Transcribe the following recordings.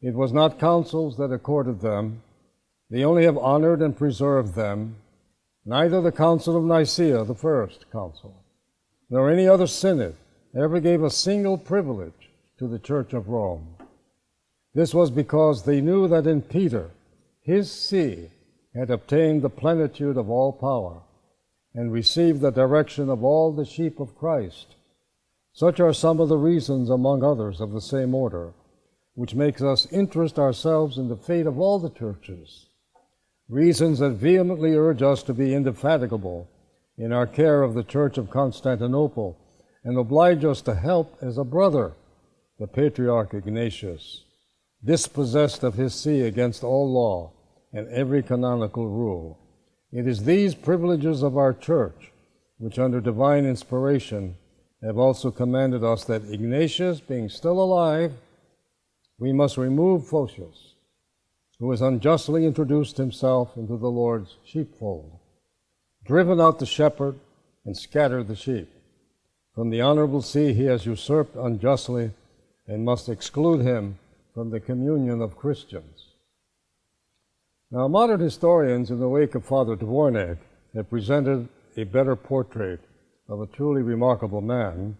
It was not councils that accorded them. They only have honored and preserved them. Neither the Council of Nicaea, the first council, nor any other synod ever gave a single privilege to the Church of Rome. This was because they knew that in Peter, his see had obtained the plenitude of all power and received the direction of all the sheep of Christ. Such are some of the reasons, among others of the same order, which makes us interest ourselves in the fate of all the churches, reasons that vehemently urge us to be indefatigable in our care of the Church of Constantinople and oblige us to help as a brother the Patriarch Ignatius, dispossessed of his see against all law and every canonical rule. It is these privileges of our Church which, under divine inspiration, have also commanded us that Ignatius, being still alive, we must remove Photius, who has unjustly introduced himself into the Lord's sheepfold, driven out the shepherd, and scattered the sheep. From the honorable see he has usurped unjustly, and must exclude him from the communion of Christians. Now, modern historians, in the wake of Father Dvornek, have presented a better portrait of a truly remarkable man,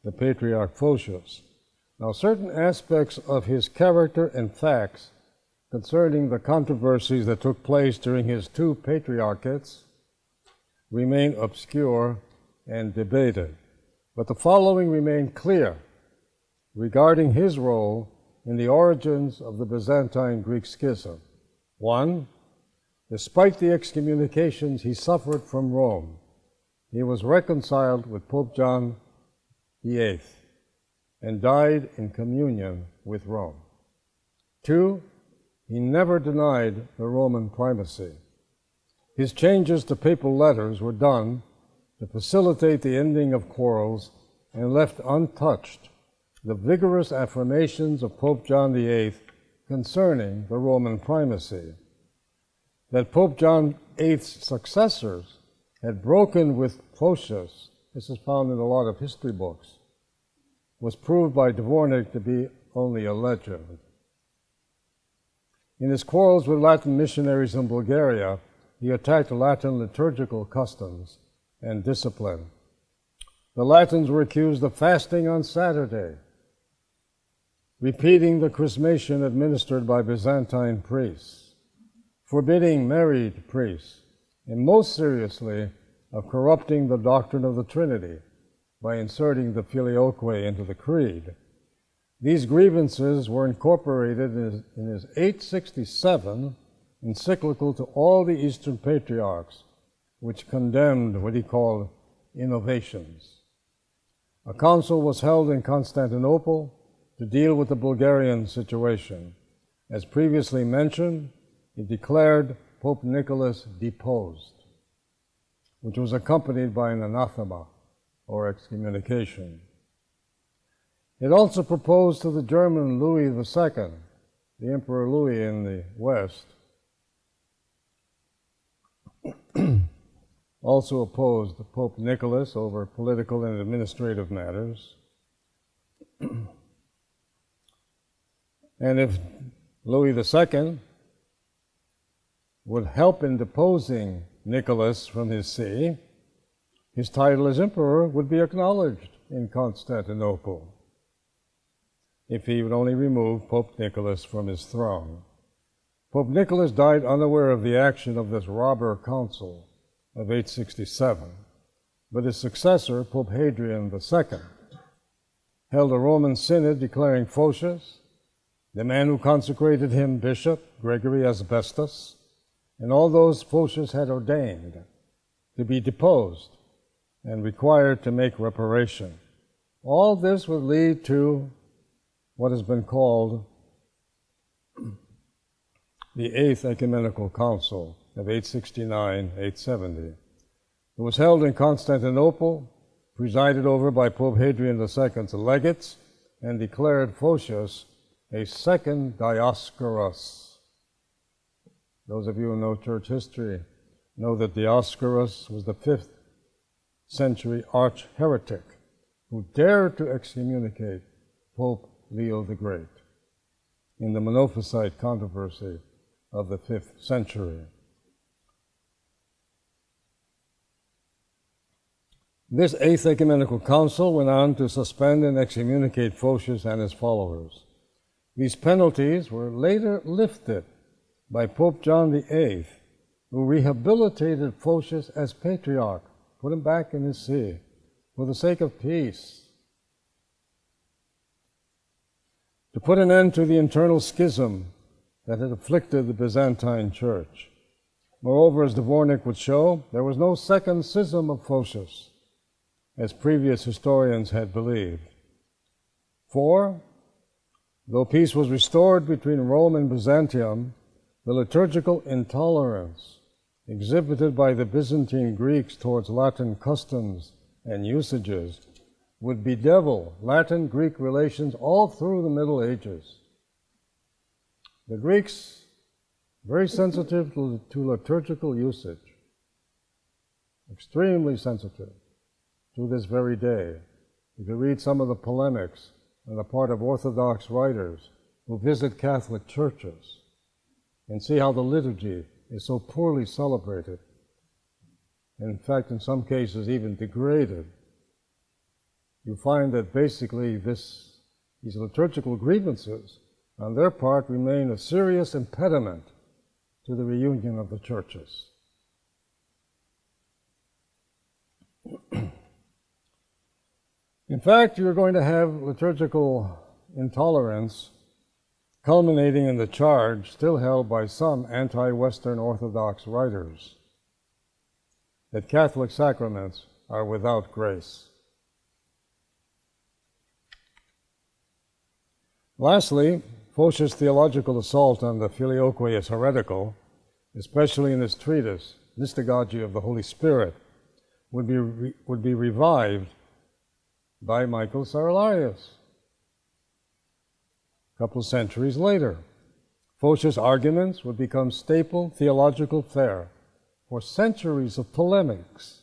the Patriarch Photius. Now, certain aspects of his character and facts concerning the controversies that took place during his two patriarchates remain obscure and debated, but the following remain clear regarding his role in the origins of the Byzantine Greek Schism. 1. Despite the excommunications he suffered from Rome, he was reconciled with Pope John VIII and died in communion with Rome. 2. He never denied the Roman primacy. His changes to papal letters were done to facilitate the ending of quarrels and left untouched the vigorous affirmations of Pope John VIII concerning the Roman primacy. That Pope John VIII's successors had broken with Photius, this is found in a lot of history books, was proved by Dvornek to be only a legend. In his quarrels with Latin missionaries in Bulgaria, he attacked Latin liturgical customs and discipline. The Latins were accused of fasting on Saturday, repeating the chrismation administered by Byzantine priests, forbidding married priests, and most seriously, of corrupting the doctrine of the Trinity by inserting the filioque into the creed. These grievances were incorporated in his 867 encyclical to all the Eastern Patriarchs, which condemned what he called innovations. A council was held in Constantinople to deal with the Bulgarian situation. As previously mentioned, it declared Pope Nicholas deposed, which was accompanied by an anathema, or excommunication. It also proposed to the German Louis II, the Emperor Louis in the West, also opposed Pope Nicholas over political and administrative matters. And if Louis II would help in deposing Nicholas from his see, his title as emperor would be acknowledged in Constantinople if he would only remove Pope Nicholas from his throne. Pope Nicholas died unaware of the action of this robber council of 867, but his successor, Pope Hadrian II, held a Roman synod declaring Photius, the man who consecrated him bishop, Gregory Asbestos, and all those Photius had ordained, to be deposed and required to make reparation. All this would lead to what has been called the Eighth Ecumenical Council of 869-870. It was held in Constantinople, presided over by Pope Hadrian II's legates, and declared Photius a second Dioscorus. Those of you who know church history know that Dioscorus was the 5th century arch-heretic who dared to excommunicate Pope Leo the Great. in the Monophysite controversy of the 5th century. This Eighth Ecumenical Council went on to suspend and excommunicate Photius and his followers. These penalties were later lifted by Pope John VIII, who rehabilitated Photius as patriarch, put him back in his see, for the sake of peace, to put an end to the internal schism that had afflicted the Byzantine Church. Moreover, as Dvornik would show, there was no second schism of Photius, as previous historians had believed. For, though peace was restored between Rome and Byzantium, the liturgical intolerance exhibited by the Byzantine Greeks towards Latin customs and usages would bedevil Latin-Greek relations all through the Middle Ages. The Greeks, very sensitive to liturgical usage, extremely sensitive to this very day. If you read some of the polemics on the part of Orthodox writers who visit Catholic churches and see how the liturgy is so poorly celebrated, and in fact, in some cases, even degraded, you find that basically these liturgical grievances on their part remain a serious impediment to the reunion of the churches. In fact, you're going to have liturgical intolerance culminating in the charge still held by some anti-Western Orthodox writers that Catholic sacraments are without grace. Lastly, Photius' theological assault on the Filioque is heretical, especially in his treatise, Mystagogy of the Holy Spirit, would be revived by Michael Cerularius a couple of centuries later. Photius' arguments would become staple theological fare for centuries of polemics,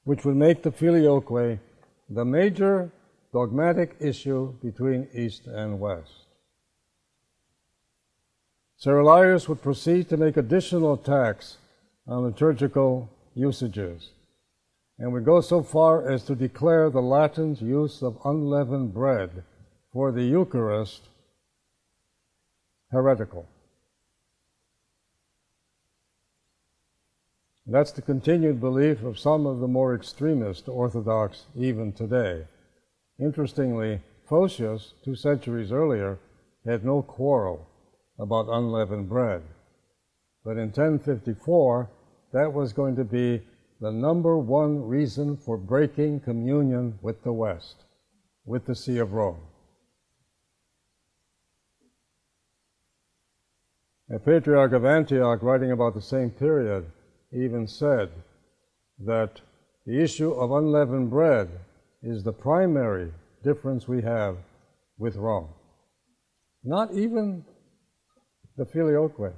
which would make the Filioque the major dogmatic issue between East and West. Cerularius would proceed to make additional attacks on liturgical usages, and would go so far as to declare the Latins' use of unleavened bread for the Eucharist heretical. That's the continued belief of some of the more extremist Orthodox even today. Interestingly, Photius, 2 centuries earlier, had no quarrel about unleavened bread. But in 1054, that was going to be the number one reason for breaking communion with the West, with the See of Rome. A patriarch of Antioch, writing about the same period, even said that the issue of unleavened bread is the primary difference we have with Rome. Not even the Filioque,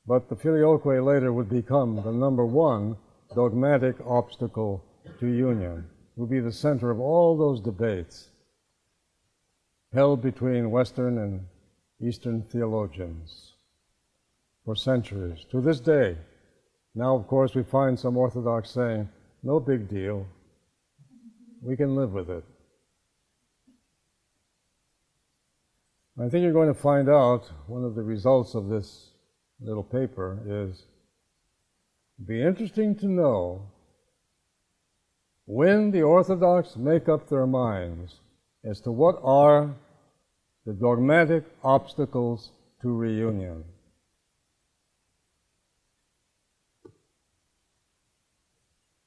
but the Filioque later would become the number one dogmatic obstacle to union, would be the center of all those debates held between Western and Eastern theologians for centuries. To this day, now of course we find some Orthodox saying, no big deal, we can live with it. I think you're going to find out one of the results of this little paper is, it'd be interesting to know when the Orthodox make up their minds as to what are the dogmatic obstacles to reunion.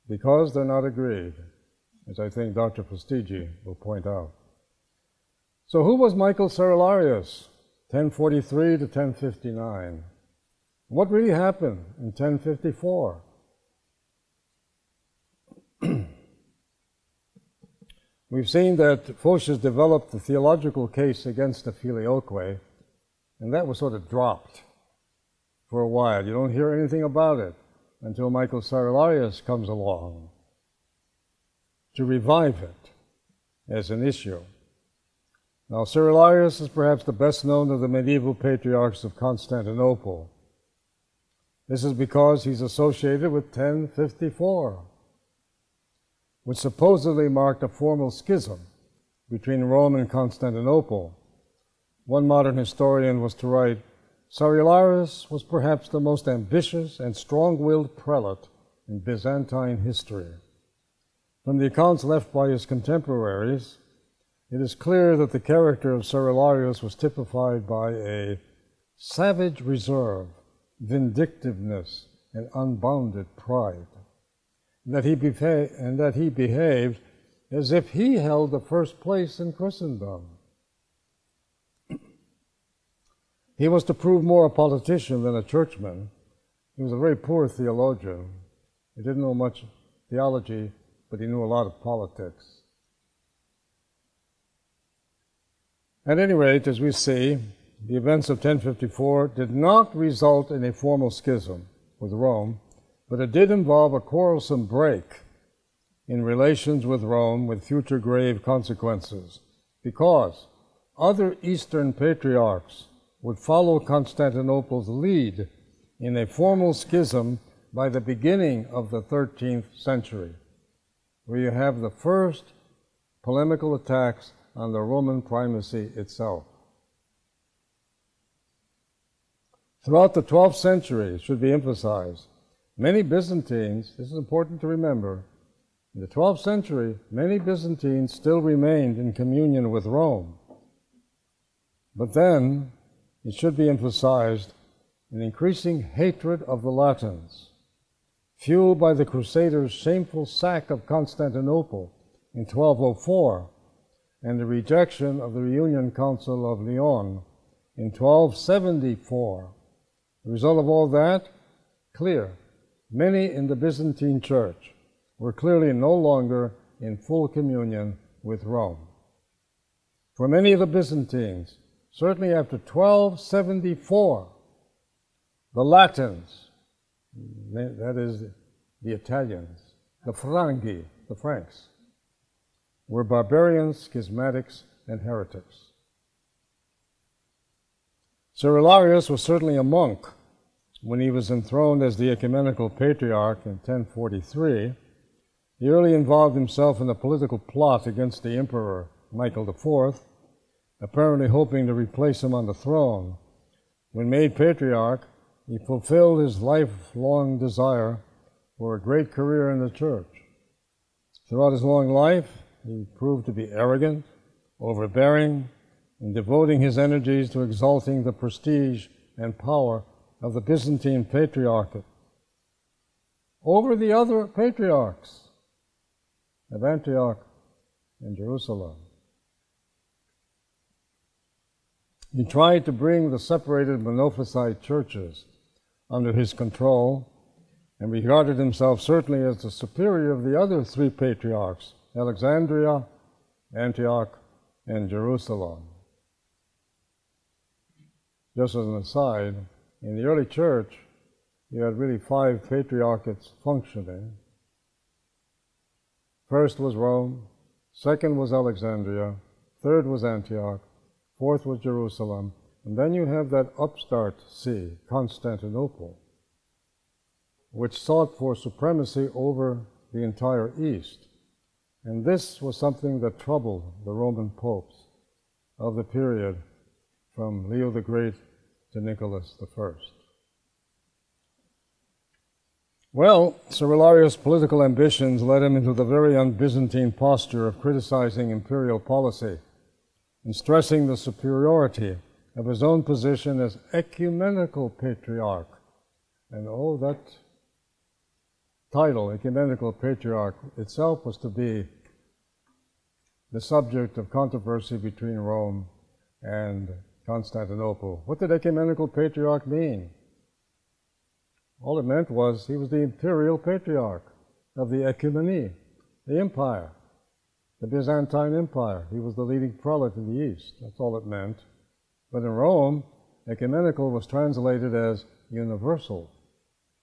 Because they're not agreed, as I think Dr. Postigi will point out. So who was Michael Cerularius, 1043 to 1059? What really happened in 1054? We've seen that Photius developed the theological case against the Filioque, and that was sort of dropped for a while. You don't hear anything about it until Michael Cerularius comes along to revive it as an issue. Now, Cyrillarius is perhaps the best known of the medieval patriarchs of Constantinople. This is because he's associated with 1054, which supposedly marked a formal schism between Rome and Constantinople. One modern historian was to write, Cyrillarius was perhaps the most ambitious and strong-willed prelate in Byzantine history. From the accounts left by his contemporaries, it is clear that the character of Cyrillarius was typified by a savage reserve, vindictiveness, and unbounded pride, and that he behaved as if he held the first place in Christendom. He was to prove more a politician than a churchman. He was a very poor theologian. He didn't know much theology, but he knew a lot of politics. At any rate, as we see, the events of 1054 did not result in a formal schism with Rome, but it did involve a quarrelsome break in relations with Rome with future grave consequences, because other Eastern patriarchs would follow Constantinople's lead in a formal schism by the beginning of the 13th century, where you have the first polemical attacks on the Roman primacy itself. Throughout the 12th century, it should be emphasized, many Byzantines, this is important to remember, in the 12th century, many Byzantines still remained in communion with Rome. But then, it should be emphasized, an increasing hatred of the Latins, fueled by the Crusaders' shameful sack of Constantinople in 1204 and the rejection of the Reunion Council of Lyon in 1274. The result of all that, clear. Many in the Byzantine Church were clearly no longer in full communion with Rome. For many of the Byzantines, certainly after 1274, the Latins, that is the Italians, the Franchi, the Franks, were barbarians, schismatics, and heretics. Cyrillarius was certainly a monk when he was enthroned as the ecumenical patriarch in 1043. He early involved himself in a political plot against the emperor Michael IV, apparently hoping to replace him on the throne. When made patriarch, he fulfilled his lifelong desire for a great career in the church. Throughout his long life, he proved to be arrogant, overbearing, and devoting his energies to exalting the prestige and power of the Byzantine Patriarchate over the other patriarchs of Antioch and Jerusalem. He tried to bring the separated Monophysite churches under his control and regarded himself certainly as the superior of the other three patriarchs, Alexandria, Antioch, and Jerusalem. Just as an aside, in the early church, you had really 5 patriarchates functioning. First was Rome, second was Alexandria, third was Antioch, fourth was Jerusalem, and then you have that upstart see, Constantinople, which sought for supremacy over the entire East. And this was something that troubled the Roman popes of the period from Leo the Great to Nicholas I. Well, Cyrillarius' political ambitions led him into the very un-Byzantine posture of criticizing imperial policy and stressing the superiority of his own position as ecumenical patriarch. And oh, that title, ecumenical patriarch, itself was to be the subject of controversy between Rome and Constantinople. What did ecumenical patriarch mean? All it meant was he was the imperial patriarch of the ecumeny, the empire, the Byzantine Empire. He was the leading prelate in the East. That's all it meant. But in Rome, ecumenical was translated as universal.